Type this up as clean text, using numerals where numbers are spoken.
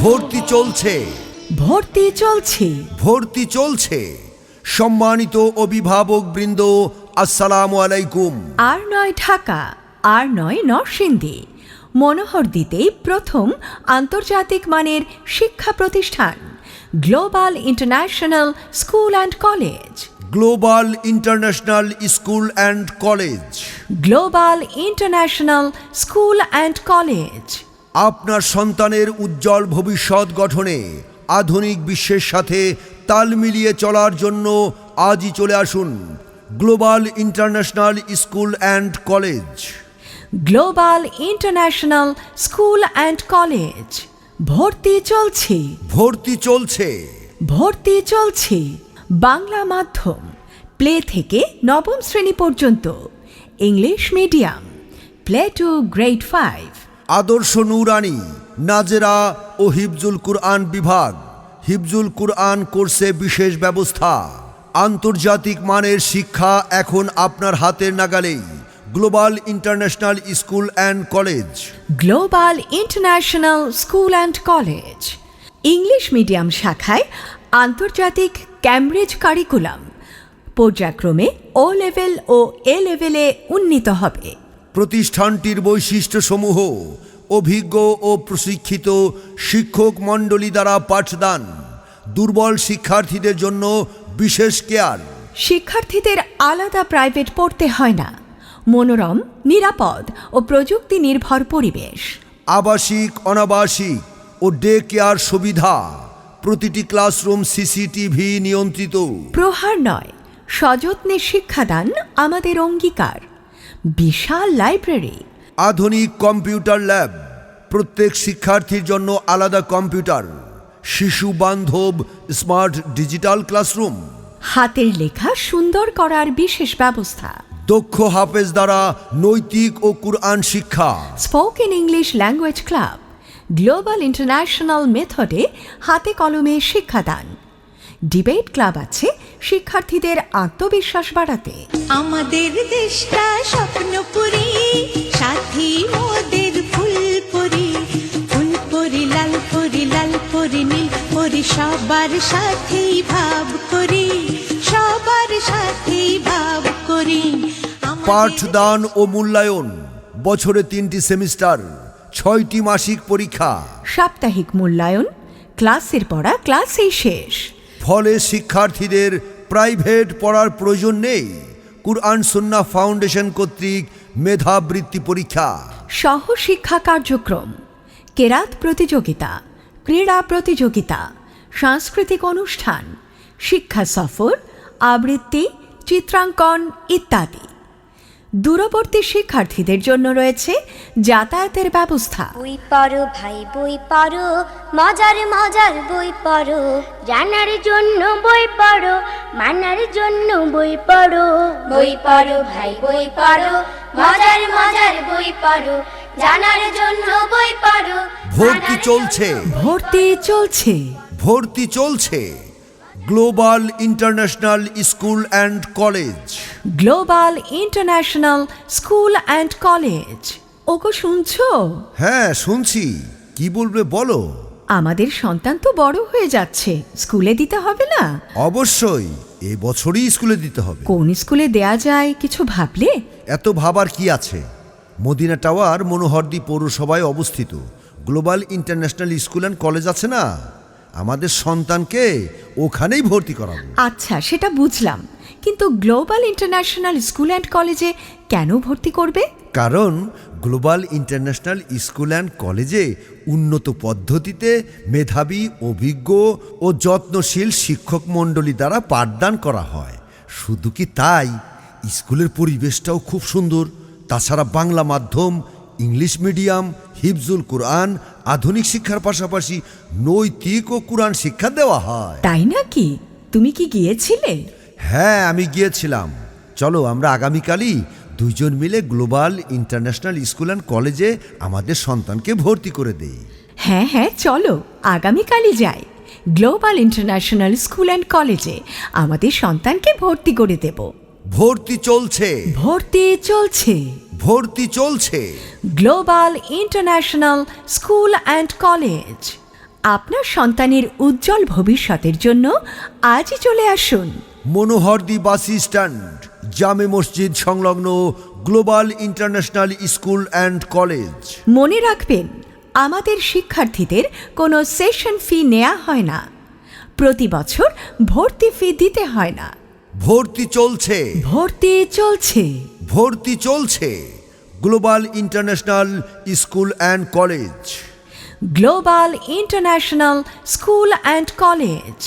ভর্তি চলছে, ভর্তি চলছে, ভর্তি চলছে। সম্মানিত অভিভাবক বৃন্দ, আসসালামু আলাইকুম। আর নয় ঢাকা, আর নয় নরসিংদী, মনোহরদীতেই প্রথম আন্তর্জাতিক মানের শিক্ষা প্রতিষ্ঠান global international school and college. Global international school and college. Global international school and college আপনার সন্তানের উজ্জ্বল ভবিষ্যৎ গঠনে আধুনিক বিশ্বের সাথে তাল মিলিয়ে চলার জন্য আজই চলে আসুন global international school and college. Global international school and college. ভর্তি চলছে, ভর্তি চলছে, ভর্তি চলছে। বাংলা মাধ্যম, প্লে থেকে নবম শ্রেণী পর্যন্ত, English medium, play to grade 5, আদর্শ নুরানি, নাজেরা ও হিফজুল কুরআন বিভাগ। হিফজুল কুরআন কোর্সে বিশেষ ব্যবস্থা। আন্তর্জাতিক মানের শিক্ষা এখন আপনার হাতের নাগালেই। Global international school and college. Global international school and college. English medium শাখায় আন্তর্জাতিক ক্যামব্রিজ কারিকুলাম পর্যায়ক্রমে ও লেভেল ও এ লেভেলে উন্নীত হবে। প্রতিষ্ঠানটির বৈশিষ্ট্যসমূহ: অভিজ্ঞ ও প্রশিক্ষিত শিক্ষক মণ্ডলী দ্বারা পাঠদান, দুর্বল শিক্ষার্থীদের জন্য বিশেষ কেয়ার। শিক্ষার্থীদের আলাদা প্রাইভেট পড়তে হয় না। মনোরম, নিরাপদ ও প্রযুক্তি নির্ভর পরিবেশ। আবাসিক, অনাবাসিক ও ডে কেয়ার সুবিধা। প্রতিটি ক্লাসরুম সিসিটিভি নিয়ন্ত্রিত। প্রহার নয়, সযত্নে শিক্ষাদান আমাদের অঙ্গীকার। বিশাল লাইব্রেরি, আধুনিক কম্পিউটার ল্যাব, প্রত্যেক শিক্ষার্থীর জন্য আলাদা কম্পিউটার। শিশু বান্ধব স্মার্ট ডিজিটাল ক্লাসরুম। হাতের লেখা সুন্দর করার বিশেষ ব্যবস্থা। দক্ষ হাফেজ দ্বারা নৈতিক ও কুরআন শিক্ষা। Spoken English language club, global international মেথডে হাতে কলমে শিক্ষাদান। ডিবেট ক্লাব আছে শিক্ষার্থীদের আত্মবিশ্বাস বাড়াতে। আমাদের দেশটা স্বপ্নপুরী, সাথী মোদের ফুলপুরি। ফুলপুরি, লালপুরি, লালপুরি, নীলপুরি, সবার সাথেই ভাব করি, সবার সাথেই ভাব করি। পাঠদান ও মূল্যায়ন, বছরে 3টি সেমিস্টার, 6টি মাসিক পরীক্ষা। সাপ্তাহিক মূল্যায়ন, ক্লাসের পড়া ক্লাসেই শেষ। ফলে শিক্ষার্থীদের প্রাইভেট পড়ার প্রয়োজন নেই। কুরআন সুন্নাহ ফাউন্ডেশন কর্তৃক মেধাবৃত্তি পরীক্ষা। সহ শিক্ষা কার্যক্রম, কেরাত প্রতিযোগিতা, ক্রীড়া প্রতিযোগিতা, সাংস্কৃতিক অনুষ্ঠান, শিক্ষা সফর, আবৃত্তি, চিত্রাঙ্কন ইত্যাদি। দূরবর্তী শিক্ষার্থীদের জন্য রয়েছে যাতায়াতের ব্যবস্থা। বই পড়ো ভাই বই পড়ো, মজার মজার বই পড়ো, জানার জন্য বই পড়ো, মানার জন্য বই পড়ো। বই পড়ো ভাই বই পড়ো, মজার মজার বই পড়ো, জানার জন্য বই পড়ো। ভর্তি চলছে, ভর্তি চলছে, ভর্তি চলছে। Global international school and college. Global international school and college. ওগো শুনছো? হ্যাঁ শুনছি, কি বলবে বলো। আমাদের সন্তান তো বড় হয়ে যাচ্ছে, স্কুলে দিতে হবে না? অবশ্যই, এবছরই স্কুলে দিতে হবে। কোন স্কুলে দেয়া যায় কিছু ভাবলে? এত ভাবার কি আছে? মদিনা টাওয়ার মনোহরদী পৌরসভায় অবস্থিত global international school and college আছে না, আমাদের সন্তানকে ওখানেই ভর্তি করাবো। আচ্ছা, সেটা বুঝলাম, কিন্তু গ্লোবাল ইন্টারন্যাশনাল স্কুল অ্যান্ড কলেজে কেন ভর্তি করবে? কারণ গ্লোবাল ইন্টারন্যাশনাল স্কুল অ্যান্ড কলেজে উন্নত পদ্ধতিতে মেধাবী, অভিজ্ঞ ও যত্নশীল শিক্ষক মণ্ডলী দ্বারা পাঠদান করা হয়। শুধু কি তাই, স্কুলের পরিবেশটাও খুব সুন্দর। তাছাড়া বাংলা মাধ্যম, ইংলিশ মিডিয়াম, হিফজুল কুরআন, আধুনিক শিক্ষার পাশাপাশি নৈতিক ও কুরআন শিক্ষা দেওয়া হয়। তাই নাকি? তুমি কি গিয়েছিলে? হ্যাঁ, আমি গিয়েছিলাম। চলো আমরা আগামীকালই দুইজন মিলে গ্লোবাল ইন্টারন্যাশনাল স্কুল অ্যান্ড কলেজে আমাদের সন্তানকে ভর্তি করে দেই। হ্যাঁ হ্যাঁ, চলো আগামীকালই যাই। গ্লোবাল ইন্টারন্যাশনাল স্কুল অ্যান্ড কলেজে আমাদের সন্তানকে ভর্তি করে দেব। ভর্তি চলছে, ভর্তি চলছে, ভর্তি চলছে। Global international school and college, আপনার সন্তানের উজ্জ্বল ভবিষ্যতের জন্য আজই চলে আসুন মনোহরদী বাস স্ট্যান্ড, জামে মসজিদ সংলগ্ন global international school and college. মনে রাখবেন, আমাদের শিক্ষার্থীদের কোনো সেশন ফি নেওয়া হয় না, প্রতি বছর ভর্তি ফি দিতে হয় না। ভর্তি চলছে, ভর্তি চলছে। ভর্তি চলছে। Global international school and college. Global international school and college.